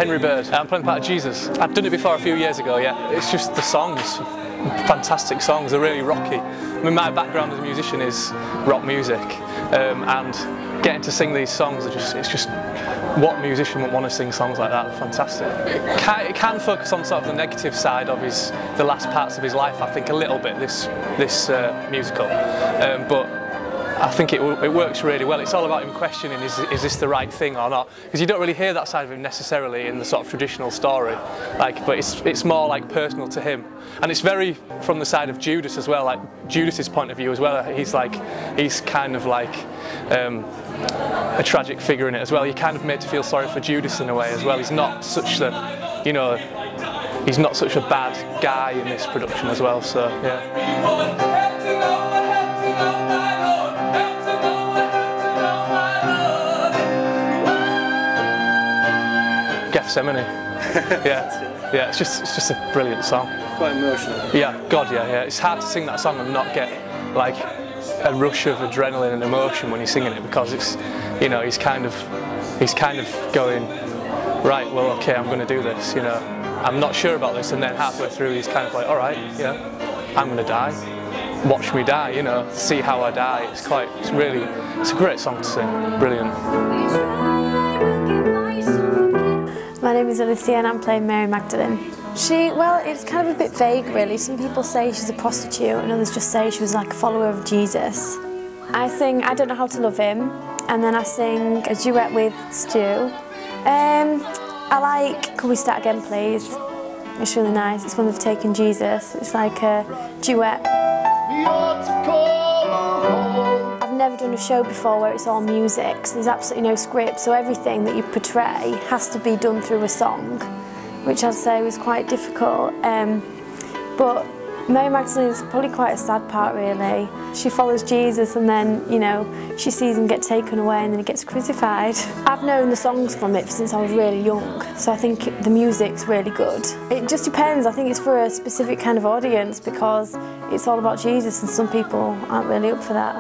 Henry Bird. I'm playing part of Jesus. I've done it before a few years ago, yeah. It's just the songs, fantastic songs, they're really rocky. I mean, my background as a musician is rock music, and getting to sing these songs, it's just what musician would want to sing songs like that. They're fantastic. It can focus on sort of the negative side of the last parts of his life, I think, a little bit, this musical, but I think it works really well. It's all about him questioning, is this the right thing or not? Because you don't really hear that side of him necessarily in the sort of traditional story, but it's more like personal to him. And it's very from the side of Judas as well, like Judas's point of view as well. He's kind of like a tragic figure in it as well. You're kind of made to feel sorry for Judas in a way as well. He's not such he's not such a bad guy in this production as well, so yeah. Gethsemane. yeah, it's just a brilliant song. Quite emotional. Yeah, God, yeah. It's hard to sing that song and not get like a rush of adrenaline and emotion when you're singing it, because it's, he's kind of going, right, well, okay, I'm going to do this. I'm not sure about this, and then halfway through he's kind of like, all right, yeah, I'm going to die. Watch me die, see how I die. It's a great song to sing. Brilliant. My name is Lesley and I'm playing Mary Magdalene. Well, it's kind of a bit vague really. Some people say she's a prostitute and others just say she was like a follower of Jesus. I sing I Don't Know How to Love Him, and then I sing a duet with Stu. I like Could We Start Again Please? It's really nice. It's when they've taken Jesus. It's like a duet. I've never done a show before where it's all music, so there's absolutely no script, so everything that you portray has to be done through a song, which I'd say was quite difficult. But Mary Magdalene is probably quite a sad part really. She follows Jesus and then, she sees him get taken away and then he gets crucified. I've known the songs from it since I was really young, so I think the music's really good. It just depends. I think it's for a specific kind of audience because it's all about Jesus and some people aren't really up for that.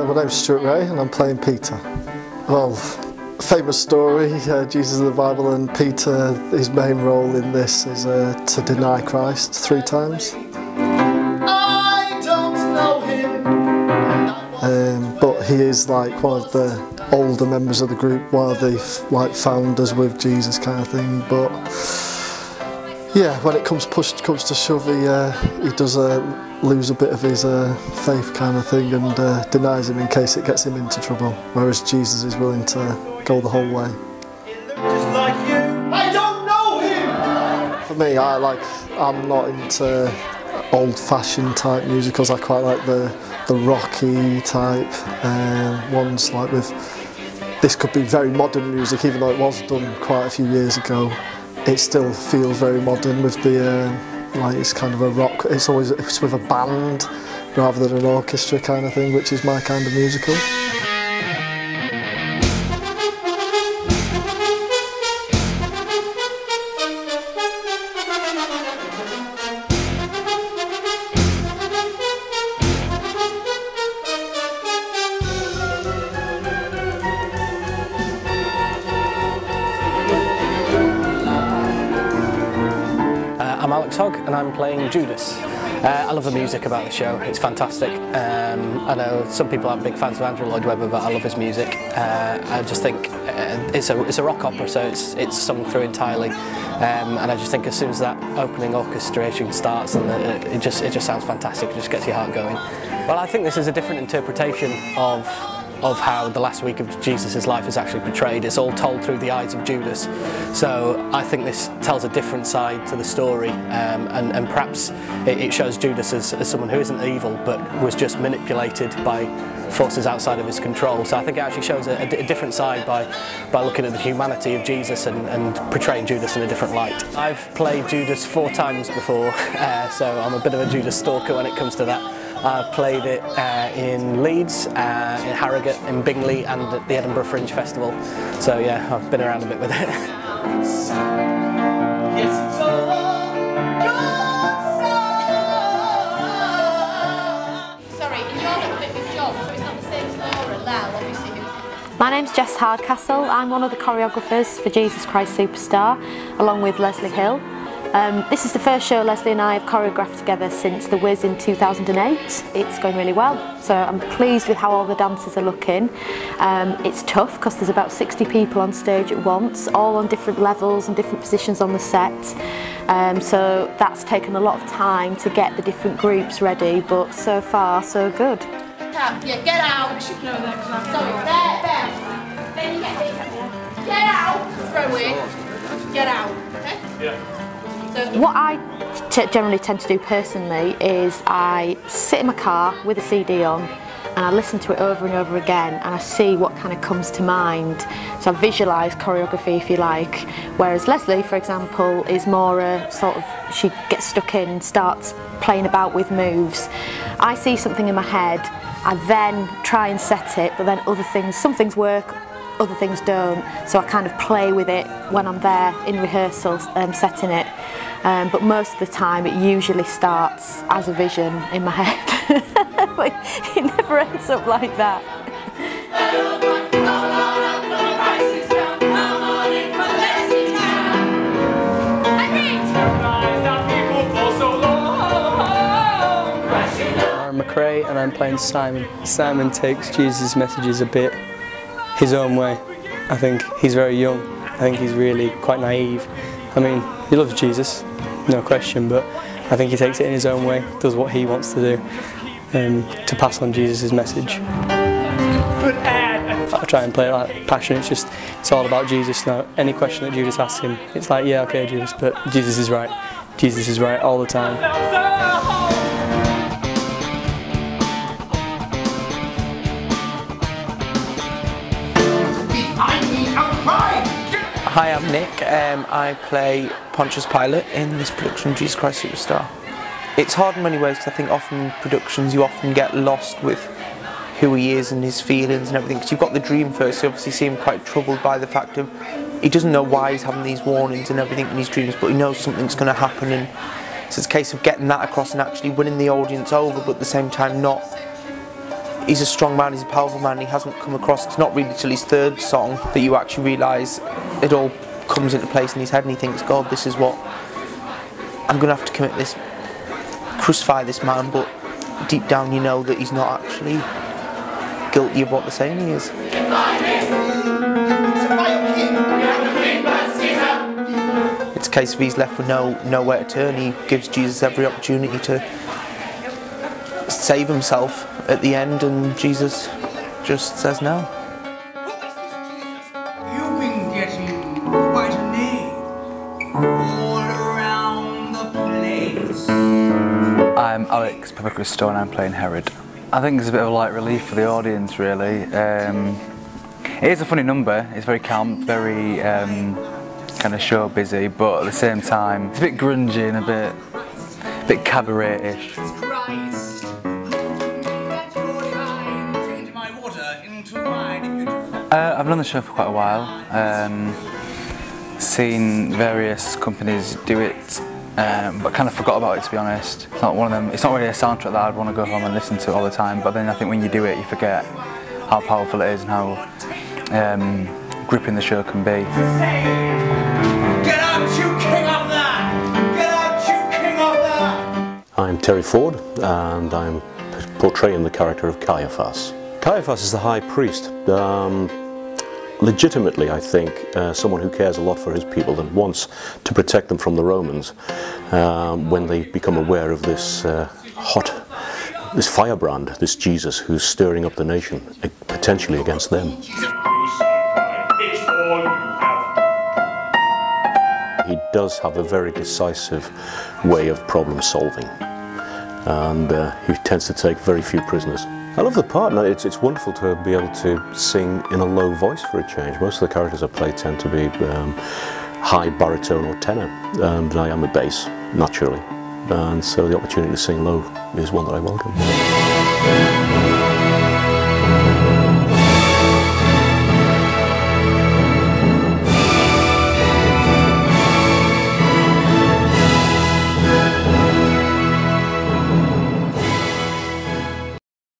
My name's Stuart Ray and I'm playing Peter. Well, famous story, Jesus in the Bible, and Peter, his main role in this is to deny Christ 3 times. I don't know him. But he is like one of the older members of the group, one of the founders with Jesus kind of thing. But yeah, when it comes to shove, he does lose a bit of his faith kind of thing and denies him in case it gets him into trouble, whereas Jesus is willing to go the whole way. Just like you, I don't know him! For me, I'm not into old-fashioned type musicals. I quite like the rocky type ones, like with, this could be very modern music, even though it was done quite a few years ago. It still feels very modern with the it's kind of a rock, it's with a band rather than an orchestra kind of thing, which is my kind of musical. I'm and I'm playing Judas. I love the music about the show, it's fantastic. I know some people aren't big fans of Lloyd, but I love his music. I just think it's a rock opera, so it's sung through entirely. And I just think as soon as that opening orchestration starts, and it just sounds fantastic, it just gets your heart going. Well, I think this is a different interpretation of how the last week of Jesus' life is actually portrayed. It's all told through the eyes of Judas. So I think this tells a different side to the story, and perhaps it shows Judas as someone who isn't evil but was just manipulated by forces outside of his control. So I think it actually shows a different side by looking at the humanity of Jesus and portraying Judas in a different light. I've played Judas 4 times before, so I'm a bit of a Judas stalker when it comes to that. I've played it in Leeds, in Harrogate, in Bingley and at the Edinburgh Fringe Festival. So yeah, I've been around a bit with it. My name's Jess Hardcastle. I'm one of the choreographers for Jesus Christ Superstar, along with Lesley Hill. This is the first show Lesley and I have choreographed together since The Wiz in 2008. It's going really well, so I'm pleased with how all the dancers are looking. It's tough because there's about 60 people on stage at once, all on different levels and different positions on the set. So that's taken a lot of time to get the different groups ready, but so far so good. Yeah, get out. Sorry, there. Then you get out. Throw it. Get out. Okay? Yeah. So what I generally tend to do personally is I sit in my car with a CD on and I listen to it over and over again and I see what kind of comes to mind. So I visualise choreography, if you like, whereas Lesley, for example, is more a sort of, she gets stuck in, starts playing about with moves. I see something in my head, I then try and set it, but then some things work, other things don't, so I kind of play with it when I'm there in rehearsals, setting it. But most of the time it usually starts as a vision in my head, but it never ends up like that. And I'm playing Simon. Simon takes Jesus' messages a bit his own way. I think he's very young. I think he's really quite naive. I mean, he loves Jesus, no question, but I think he takes it in his own way, does what he wants to do to pass on Jesus' message. I try and play it like passion. It's all about Jesus now. Any question that Judas asks him, it's like, yeah, okay, Jesus, but Jesus is right. Jesus is right all the time. Hi, I'm Nick. I play Pontius Pilate in this production of Jesus Christ Superstar. It's hard in many ways because I think often in productions you often get lost with who he is and his feelings and everything, because you've got the dream first. You obviously see him quite troubled by the fact of he doesn't know why he's having these warnings and everything in his dreams, but he knows something's going to happen, and so it's a case of getting that across and actually winning the audience over, but at the same time not. He's a strong man, he's a powerful man, he hasn't come across, it's not really till his third song that you actually realise it all comes into place in his head and he thinks, God, this is what I'm going to have to commit this, crucify this man, but deep down you know that he's not actually guilty of what they're saying he is. It's a case of he's left with nowhere to turn. He gives Jesus every opportunity to save himself at the end, and Jesus just says no. You've been getting quite a name all around the place. I'm Alex Peppercristo and I'm playing Herod. I think it's a bit of a light relief for the audience, really. It is a funny number. It's very calm, very kind of show busy, but at the same time it's a bit grungy and a bit cabaret-ish. I've known the show for quite a while, seen various companies do it, but kind of forgot about it, to be honest. It's not one of them. It's not really a soundtrack that I'd want to go home and listen to all the time, but then I think when you do it you forget how powerful it is and how gripping the show can be. Get out, you king of that! Get out, you king of that! I'm Terry Ford and I'm portraying the character of Caiaphas. Caiaphas is the high priest. Legitimately, I think, someone who cares a lot for his people and wants to protect them from the Romans when they become aware of this this firebrand, this Jesus who's stirring up the nation, potentially against them. He does have a very decisive way of problem solving, and he tends to take very few prisoners. I love the part. No, it's wonderful to be able to sing in a low voice for a change. Most of the characters I play tend to be high baritone or tenor, and I am a bass, naturally. and so the opportunity to sing low is one that I welcome.